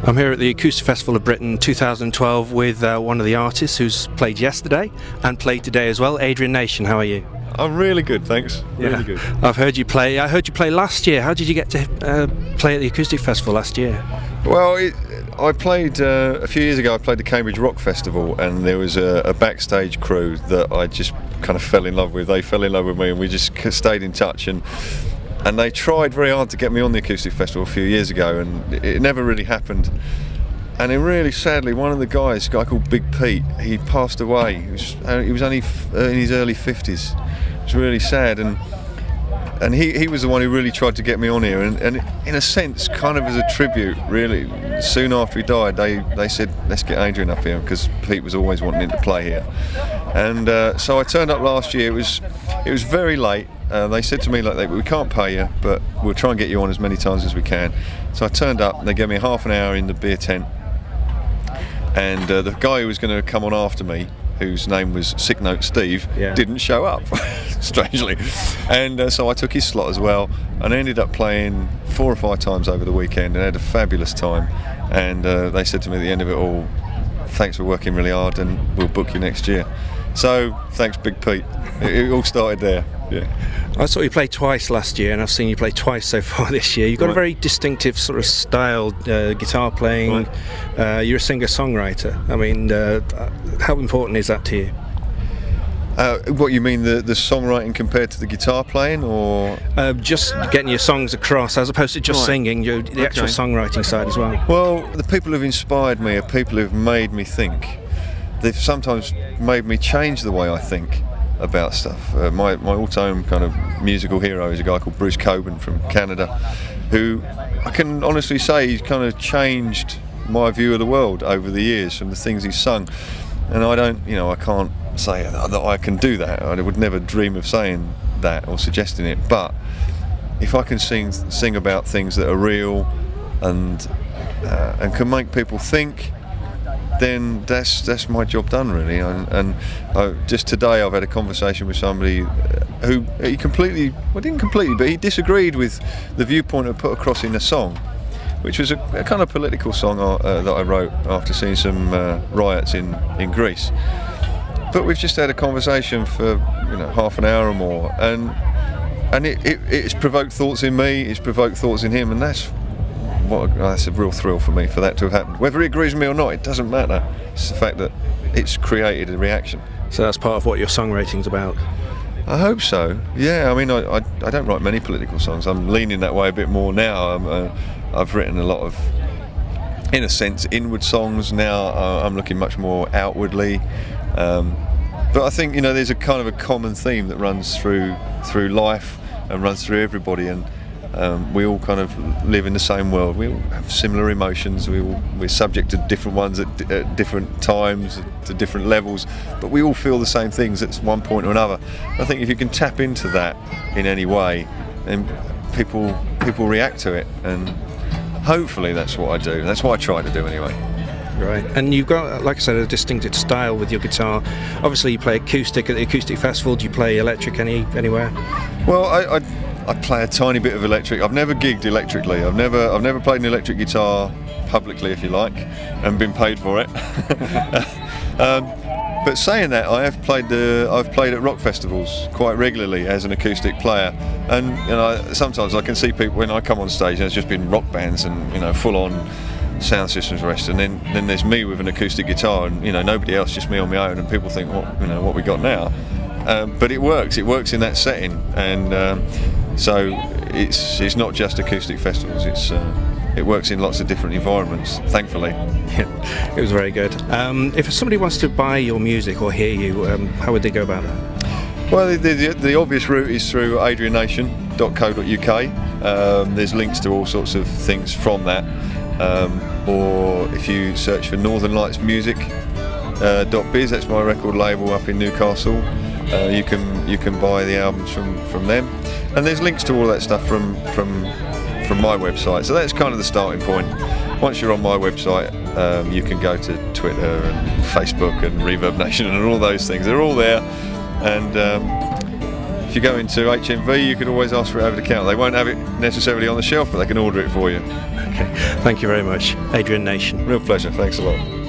I'm here at the Acoustic Festival of Britain 2012 with one of the artists who's played yesterday and played today as well, Adrian Nation. How are you? I'm really good, thanks. Really good. I've heard you play. I heard you play last year. How did you get to play at the Acoustic Festival last year? Well, I played a few years ago. I played the Cambridge Rock Festival, and there was a backstage crew that I just kind of fell in love with. They fell in love with me, and we just stayed in touch. And they tried very hard to get me on the Acoustic Festival a few years ago, and it never really happened. And then really sadly, one of the guys, a guy called Big Pete, he passed away. He was only in his early 50s. It was really sad, and he was the one who really tried to get me on here. And in a sense, kind of as a tribute, really, soon after he died, they said, let's get Adrian up here, because Pete was always wanting him to play here. And so I turned up last year. It was very late. They said to me, like, we can't pay you, but we'll try and get you on as many times as we can. So I turned up, and they gave me half an hour in the beer tent. And the guy who was going to come on after me, whose name was Sick Note Steve, didn't show up, strangely. And so I took his slot as well, and I ended up playing 4 or 5 times over the weekend and had a fabulous time. And they said to me at the end of it all, thanks for working really hard, and we'll book you next year. So thanks, Big Pete. It all started there. Yeah. I saw you play twice last year, and I've seen you play twice so far this year. You've got a very distinctive sort of style, guitar playing. Right. You're a singer-songwriter. I mean, how important is that to you? What you mean, the songwriting compared to the guitar playing, or just getting your songs across as opposed to just singing? The actual songwriting side as well. Well, the people who've inspired me are people who've made me think. They've sometimes made me change the way I think about stuff. My all-time kind of musical hero is a guy called Bruce Cockburn from Canada, who I can honestly say he's kind of changed my view of the world over the years from the things he's sung. And I can't say that I can do that. I would never dream of saying that or suggesting it. But if I can sing about things that are real and can make people think, then that's my job done, really. And just today I've had a conversation with somebody who didn't completely, but he disagreed with the viewpoint I put across in the song, which was a kind of political song that I wrote after seeing some riots in Greece. But we've just had a conversation for half an hour or more, and it's provoked thoughts in me, it's provoked thoughts in him, and that's a real thrill for me, for that to have happened. Whether he agrees with me or not, it doesn't matter. It's the fact that it's created a reaction. So that's part of what your songwriting's about? I hope so, yeah. I mean, I don't write many political songs. I'm leaning that way a bit more now. I've written a lot of, in a sense, inward songs now. I'm looking much more outwardly. But I think, there's a kind of a common theme that runs through life and runs through everybody, and we all kind of live in the same world. We all have similar emotions. We're subject to different ones at different times, to different levels, but we all feel the same things at one point or another. I think if you can tap into that in any way, then people react to it, and hopefully that's what I do. That's what I try to do anyway. Right, and you've got, like I said, a distinctive style with your guitar. Obviously you play acoustic at the Acoustic Festival. Do you play electric anywhere? Well, I play a tiny bit of electric. I've never gigged electrically. I've never played an electric guitar publicly, if you like, and been paid for it. But saying that, I've played at rock festivals quite regularly as an acoustic player, and sometimes I can see people when I come on stage, and it's just been rock bands and full on sound systems rest, and then there's me with an acoustic guitar, and nobody else, just me on my own, and people think, what we got now. But it works in that setting, and so it's not just acoustic festivals, it works in lots of different environments, thankfully. Yeah, it was very good. If somebody wants to buy your music or hear you, how would they go about that? Well, the obvious route is through adriannation.co.uk. There's links to all sorts of things from that, or if you search for Northern Lights Music .biz, that's my record label up in Newcastle. You can buy the albums from them, and there's links to all that stuff from my website. So that's kind of the starting point. Once you're on my website, you can go to Twitter and Facebook and Reverb Nation and all those things. They're all there, and if you go into HMV, you can always ask for it over the counter. They won't have it necessarily on the shelf, but they can order it for you. Okay, thank you very much, Adrian Nation. Real pleasure, thanks a lot.